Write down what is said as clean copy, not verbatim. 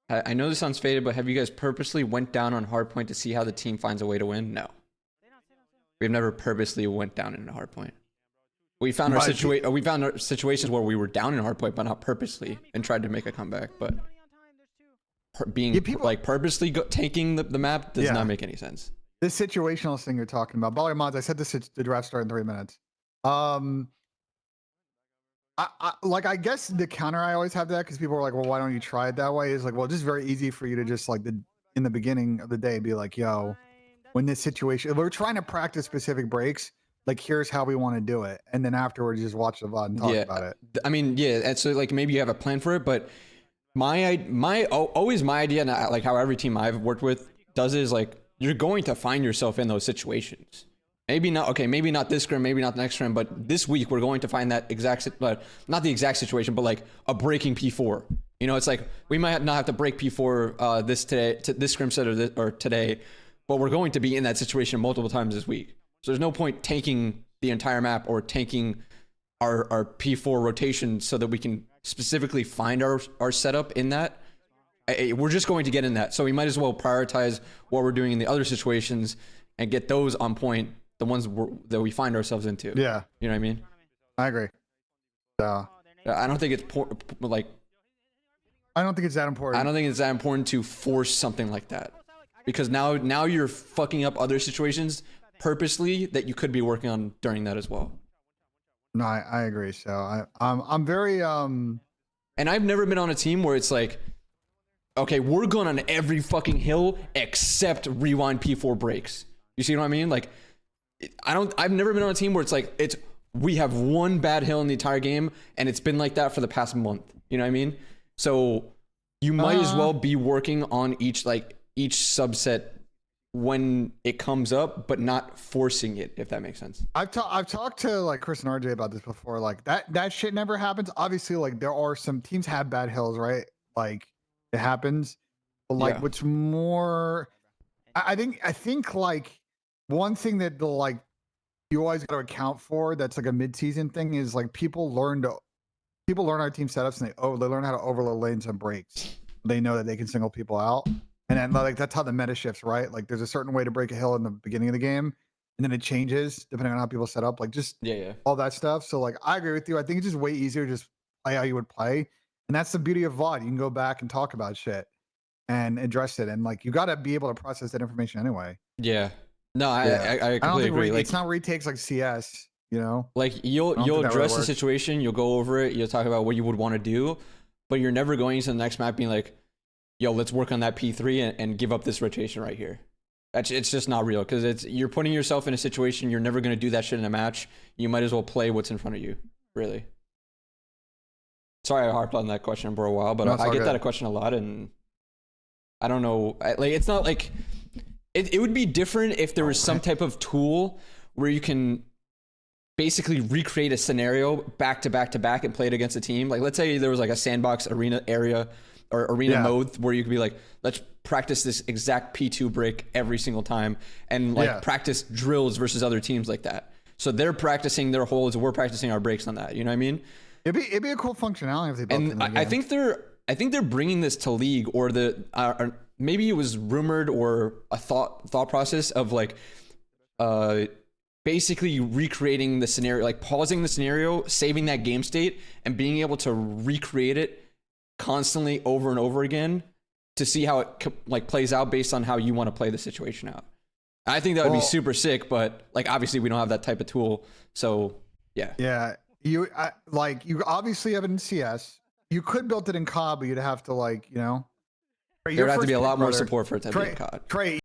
I know this sounds faded, but have you guys purposely went down on hardpoint to see how the team finds a way to win? No. We've never purposely went down in a hardpoint. We found our situations where we were down in hardpoint, but not purposely, and tried to make a comeback. But being like purposely taking the map does not make any sense. This situational thing you're talking about, Baller Mods, I said this the draft start in 3 minutes. I guess the counter I always have that because people are like, well, why don't you try it that way? Is like, well, it's just very easy for you to just like in the beginning of the day be like, yo, when this situation, if we're trying to practice specific breaks, like here's how we want to do it, and then afterwards just watch the VOD and talk about it. I mean, yeah, and so like maybe you have a plan for it, but always my idea, and like how every team I've worked with does is like you're going to find yourself in those situations. Maybe not, okay, maybe not this scrim, maybe not the next scrim, but this week we're going to find that exact, not the exact situation, but like a breaking P4. You know, it's like we might not have to break P4 this scrim set or today, but we're going to be in that situation multiple times this week. So there's no point tanking the entire map or tanking our P4 rotation so that we can specifically find our setup in that. We're just going to get in that. So we might as well prioritize what we're doing in the other situations and get those on point, the ones that we find ourselves into. Yeah. You know what I mean? I agree. I don't think it's like... I don't think it's that important. I don't think it's that important to force something like that. Because now you're fucking up other situations purposely that you could be working on during that as well. No, I agree. So I'm very and I've never been on a team where it's like, okay, we're going on every fucking hill except rewind P4 breaks. You see what I mean? Like I've never been on a team where it's like we have one bad hill in the entire game and it's been like that for the past month. You know what I mean? So you might as well be working on each subset when it comes up, but not forcing it, if that makes sense. I've talked to like Chris and RJ about this before. Like that shit never happens. Obviously, like there are some teams have bad hills, right? Like it happens. But like what's more, I think like one thing that you always got to account for that's like a mid-season thing is like people learn our team setups and they learn how to overload lanes and breaks. They know that they can single people out. And then like that's how the meta shifts, right? Like there's a certain way to break a hill in the beginning of the game, and then it changes depending on how people set up. Like just all that stuff. So like I agree with you. I think it's just way easier to just play how you would play, and that's the beauty of VOD. You can go back and talk about shit and address it, and like you got to be able to process that information anyway. Yeah. No, I completely agree. Like, it's not retakes like CS. You know, like you'll address the situation, you'll go over it, you'll talk about what you would want to do, but you're never going into the next map being like, yo, let's work on that P3 and give up this rotation right here. It's just not real because you're putting yourself in a situation you're never going to do that shit in a match. You might as well play what's in front of you, really. Sorry I harped on that question for a while, but I get that question a lot, and I don't know. Like it's not like it would be different if there was some type of tool where you can basically recreate a scenario back to back to back and play it against a team. Like let's say there was like a sandbox arena area or arena mode where you could be like, let's practice this exact P2 break every single time and like practice drills versus other teams like that. So they're practicing their holds, we're practicing our breaks on that. You know what I mean? It'd be a cool functionality if they built it in the game. I think they're bringing this to League, or maybe it was rumored or a thought process of like basically recreating the scenario, like pausing the scenario, saving that game state, and being able to recreate it constantly over and over again to see how it like plays out based on how you want to play the situation out. I think that would be super sick, but like obviously we don't have that type of tool, so yeah. You obviously have it in CS. You could build it in COD, but you'd have to like, you know, there'd have to be a lot more support for it to be in COD. Trey,